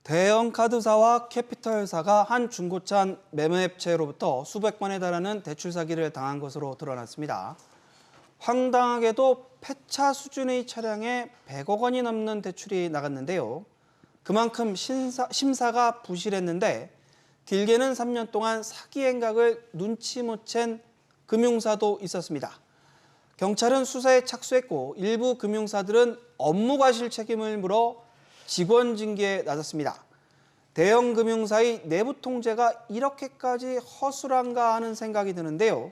대형 카드사와 캐피털사가 한 중고차 매매업체로부터 수백 건에 달하는 대출 사기를 당한 것으로 드러났습니다. 황당하게도 폐차 수준의 차량에 100억 원이 넘는 대출이 나갔는데요. 그만큼 심사가 부실했는데 길게는 3년 동안 사기 행각을 눈치 못 챈 금융사도 있었습니다. 경찰은 수사에 착수했고 일부 금융사들은 업무 과실 책임을 물어 직원 징계에 나섰습니다. 대형 금융사의 내부 통제가 이렇게까지 허술한가 하는 생각이 드는데요.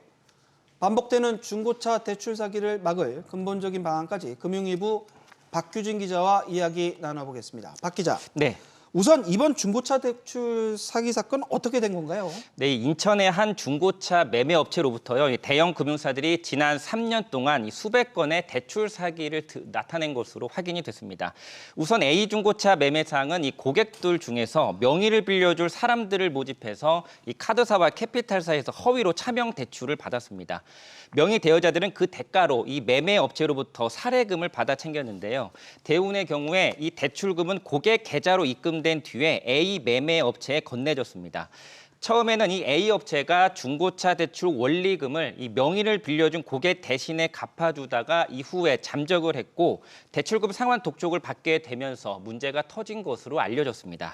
반복되는 중고차 대출 사기를 막을 근본적인 방안까지 금융위부 박규진 기자와 이야기 나눠보겠습니다. 박 기자. 네. 우선 이번 중고차 대출 사기 사건 어떻게 된 건가요? 네, 인천의 한 중고차 매매 업체로부터요. 대형 금융사들이 지난 3년 동안 수백 건의 대출 사기를 나타낸 것으로 확인이 됐습니다. 우선 A 중고차 매매사항은 이 고객들 중에서 명의를 빌려줄 사람들을 모집해서 이 카드사와 캐피탈사에서 허위로 차명 대출을 받았습니다. 명의 대여자들은 그 대가로 이 매매 업체로부터 사례금을 받아 챙겼는데요. 대운의 경우에 이 대출금은 고객 계좌로 입금된 뒤에 A 매매 업체에 건네졌습니다. 처음에는 이 A 업체가 중고차 대출 원리금을 이 명의를 빌려준 고객 대신에 갚아주다가 이후에 잠적을 했고 대출금 상환 독촉을 받게 되면서 문제가 터진 것으로 알려졌습니다.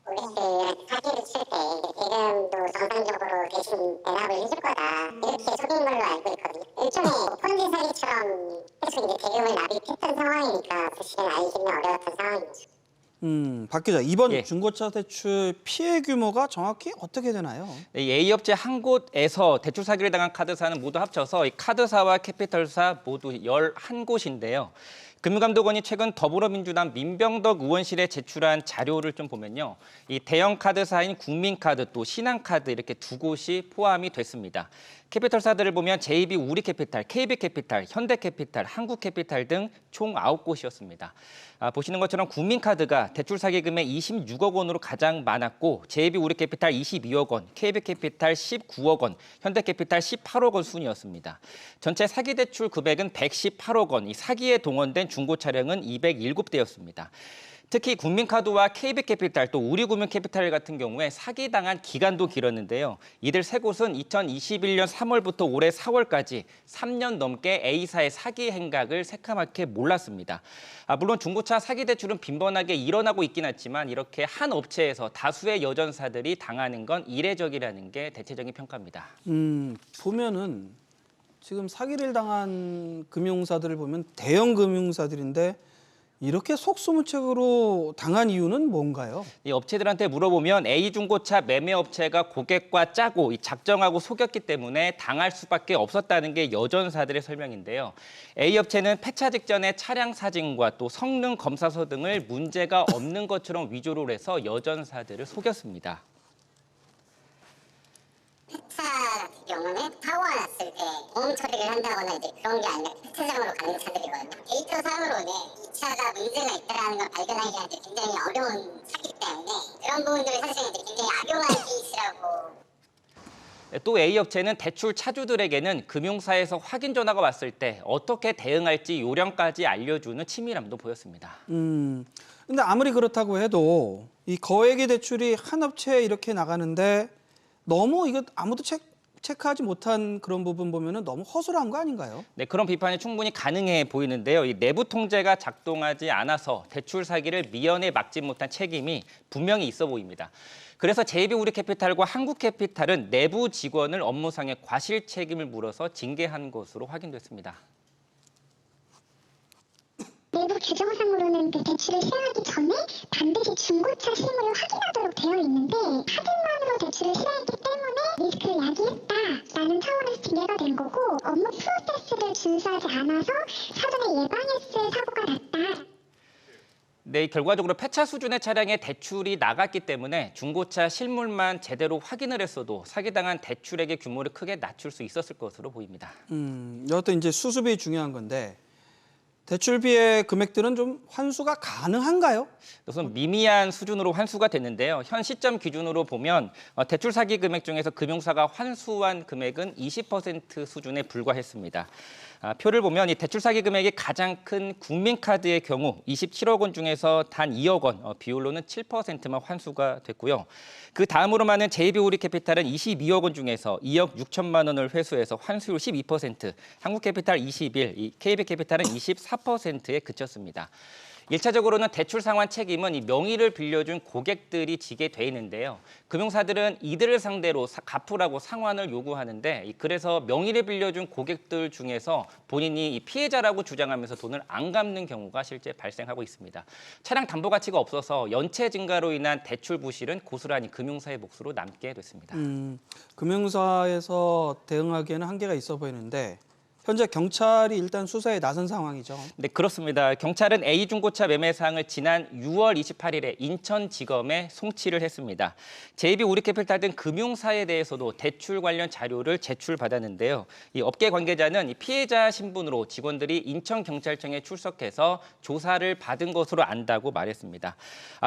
고객들한테 사기를 칠 때 대금도 정상적으로 대신 대납을 해줄 거다 이렇게 속인 걸로 알고 있거든요. 일종의 폰지 사기처럼 계속 이제 대금을 납입했던 상황이니까 사실은 알기는 어려웠던 상황이죠. 박 기자, 이번 예. 중고차 대출 피해 규모가 정확히 어떻게 되나요? 이 A 업체 한 곳에서 대출 사기를 당한 카드사는 모두 합쳐서 이 카드사와 캐피털사 모두 11곳인데요. 금융감독원이 최근 더불어민주당 민병덕 의원실에 제출한 자료를 좀 보면요. 이 대형 카드사인 국민카드 또 신한카드 이렇게 두 곳이 포함이 됐습니다. 캐피털사들을 보면 JB 우리캐피탈, KB캐피탈, 현대캐피탈, 한국캐피탈 등 총 9곳이었습니다. 보시는 것처럼 국민카드가 대출 사기금의 26억 원으로 가장 많았고 JB 우리캐피탈 22억 원, KB캐피탈 19억 원, 현대캐피탈 18억 원 순이었습니다. 전체 사기 대출 금액은 118억 원, 이 사기에 동원된 중고 차량은 207대였습니다. 특히 국민카드와 KB캐피탈 또 우리금융캐피탈 같은 경우에 사기당한 기간도 길었는데요. 이들 세 곳은 2021년 3월부터 올해 4월까지 3년 넘게 A사의 사기 행각을 새카맣게 몰랐습니다. 물론 중고차 사기 대출은 빈번하게 일어나고 있긴 하지만 이렇게 한 업체에서 다수의 여전사들이 당하는 건 이례적이라는 게 대체적인 평가입니다. 보면은 지금 사기를 당한 금융사들을 보면 대형 금융사들인데 이렇게 속수무책으로 당한 이유는 뭔가요? 이 업체들한테 물어보면 A 중고차 매매 업체가 고객과 짜고 작정하고 속였기 때문에 당할 수밖에 없었다는 게 여전사들의 설명인데요. A 업체는 폐차 직전에 차량 사진과 또 성능 검사서 등을 문제가 없는 것처럼 위조를 해서 여전사들을 속였습니다. 폐차 같은 경우는 사고가 났을 때 보험 처리를 한다거나 이제 그런 게 아니라 폐차장으로 가는 차들이거든요. 데이터상으로는 이 차가 문제가 있다는 걸 발견하기가 굉장히 어려운 차기 때문에 그런 부분들을 사실 이제 굉장히 악용한 케이스라고. 또 A 업체는 대출 차주들에게는 금융사에서 확인 전화가 왔을 때 어떻게 대응할지 요령까지 알려주는 치밀함도 보였습니다. 근데 아무리 그렇다고 해도 이 거액의 대출이 한 업체에 이렇게 나가는데 너무 이거 아무도 체크하지 못한 그런 부분 보면은 너무 허술한 거 아닌가요? 네, 그런 비판이 충분히 가능해 보이는데요. 이 내부 통제가 작동하지 않아서 대출 사기를 미연에 막지 못한 책임이 분명히 있어 보입니다. 그래서 JB 우리캐피탈과 한국캐피탈은 내부 직원을 업무상의 과실 책임을 물어서 징계한 것으로 확인됐습니다. 내부 규정상으로는 그 대출을 시행하기 전에 반드시 중고차 실물을 확인하도록 되어 있는데 확인만으로 대출을 시행했기 때문에 리스크를 야기했다라는 차원에서 징계가 된 거고 업무 프로세스를 준수하지 않아서 사전에 예방했을 사고가 났다. 네, 결과적으로 폐차 수준의 차량에 대출이 나갔기 때문에 중고차 실물만 제대로 확인을 했어도 사기당한 대출액의 규모를 크게 낮출 수 있었을 것으로 보입니다. 여하튼 이제 수습이 중요한 건데 대출 피해 금액들은 좀 환수가 가능한가요? 우선 미미한 수준으로 환수가 됐는데요. 현 시점 기준으로 보면 대출 사기 금액 중에서 금융사가 환수한 금액은 20% 수준에 불과했습니다. 표를 보면 이 대출 사기 금액이 가장 큰 국민카드의 경우 27억 원 중에서 단 2억 원, 비율로는 7%만 환수가 됐고요. 그 다음으로 많은 JB우리캐피탈은 22억 원 중에서 2억 6천만 원을 회수해서 환수율 12%, 한국캐피탈 21, 이 KB캐피탈은 24%에 그쳤습니다. 1차적으로는 대출 상환 책임은 이 명의를 빌려준 고객들이 지게 돼 있는데요. 금융사들은 이들을 상대로 갚으라고 상환을 요구하는데 그래서 명의를 빌려준 고객들 중에서 본인이 이 피해자라고 주장하면서 돈을 안 갚는 경우가 실제 발생하고 있습니다. 차량 담보 가치가 없어서 연체 증가로 인한 대출 부실은 고스란히 금융사의 몫으로 남게 됐습니다. 금융사에서 대응하기에는 한계가 있어 보이는데 현재 경찰이 일단 수사에 나선 상황이죠. 네, 그렇습니다. 경찰은 A중고차 매매 사항을 지난 6월 28일에 인천지검에 송치를 했습니다. JB우리캐피탈 등 금융사에 대해서도 대출 관련 자료를 제출받았는데요. 이 업계 관계자는 이 피해자 신분으로 직원들이 인천경찰청에 출석해서 조사를 받은 것으로 안다고 말했습니다.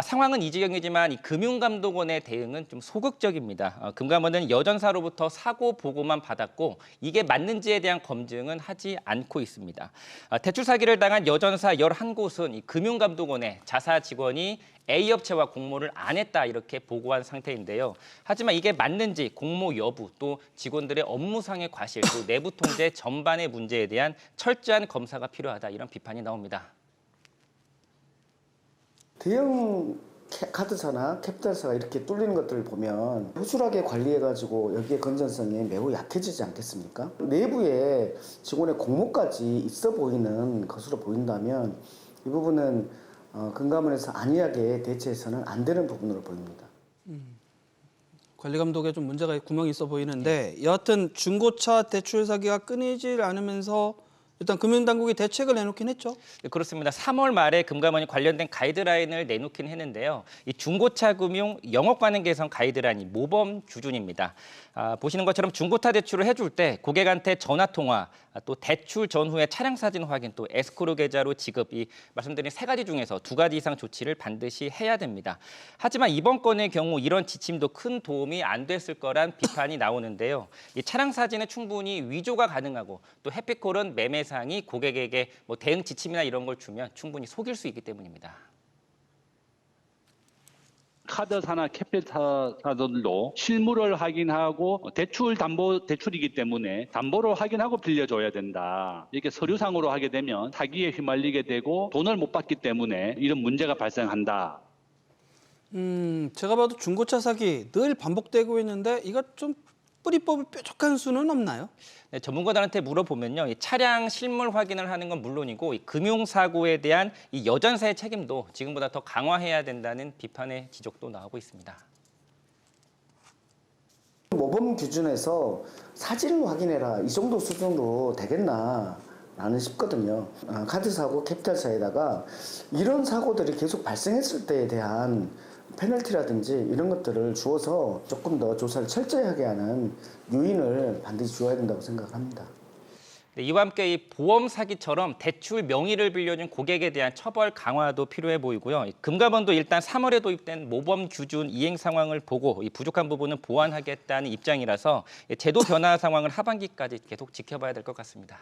상황은 이지경이지만 이 금융감독원의 대응은 좀 소극적입니다. 금감원은 여전사로부터 사고 보고만 받았고 이게 맞는지에 대한 검증은 하지 않고 있습니다. 대출 사기를 당한 여전사 11곳은 이 금융감독원에 자사 직원이 A업체와 공모를 안 했다 이렇게 보고한 상태인데요. 하지만 이게 맞는지 공모 여부 또 직원들의 업무상의 과실 또 내부 통제 전반의 문제에 대한 철저한 검사가 필요하다 이런 비판이 나옵니다. 대형 카드사나 캐피탈사가 이렇게 뚫리는 것들을 보면 허술하게 관리해가지고 여기에 건전성이 매우 약해지지 않겠습니까? 내부에 직원의 공모까지 있어 보이는 것으로 보인다면 이 부분은 금감원에서 안일하게 대처해서는 안 되는 부분으로 보입니다. 관리 감독에 좀 문제가 구멍이 있어 보이는데 여하튼 중고차 대출 사기가 끊이질 않으면서 일단 금융당국이 대책을 내놓긴 했죠. 네, 그렇습니다. 3월 말에 금감원이 관련된 가이드라인을 내놓긴 했는데요. 이 중고차 금융 영업 관행 개선 가이드라인이 모범 기준입니다. 보시는 것처럼 중고차 대출을 해줄 때 고객한테 전화 통화, 또 대출 전후의 차량 사진 확인, 또 에스크로 계좌로 지급, 이 말씀드린 세 가지 중에서 2가지 이상 조치를 반드시 해야 됩니다. 하지만 이번 건의 경우 이런 지침도 큰 도움이 안 됐을 거란 비판이 나오는데요. 이 차량 사진은 충분히 위조가 가능하고 또 해피콜은 매매상이 고객에게 뭐 대응 지침이나 이런 걸 주면 충분히 속일 수 있기 때문입니다. 카드사나 캐피탈사들도 실물을 확인하고 대출이기 때문에 담보를 확인하고 빌려줘야 된다. 이렇게 서류상으로 하게 되면 사기에 휘말리게 되고 돈을 못 받기 때문에 이런 문제가 발생한다. 제가 봐도 중고차 사기 늘 반복되고 있는데 이거 좀 뿌리 뽑을 뾰족한 수는 없나요? 네, 전문가들한테 물어보면요, 이 차량 실물 확인을 하는 건 물론이고 이 금융사고에 대한 이 여전사의 책임도 지금보다 더 강화해야 된다는 비판의 지적도 나오고 있습니다. 모범 기준에서 사진을 확인해라 이 정도 수준으로 되겠나 라는 싶거든요. 카드 사고, 캐피탈사에다가 이런 사고들이 계속 발생했을 때에 대한 페널티라든지 이런 것들을 주어서 조금 더 조사를 철저히 하게 하는 요인을 반드시 주어야 된다고 생각합니다. 네, 이와 함께 이 보험 사기처럼 대출 명의를 빌려준 고객에 대한 처벌 강화도 필요해 보이고요. 금감원도 일단 3월에 도입된 모범 기준 이행 상황을 보고 이 부족한 부분은 보완하겠다는 입장이라서 제도 변화 상황을 하반기까지 계속 지켜봐야 될 것 같습니다.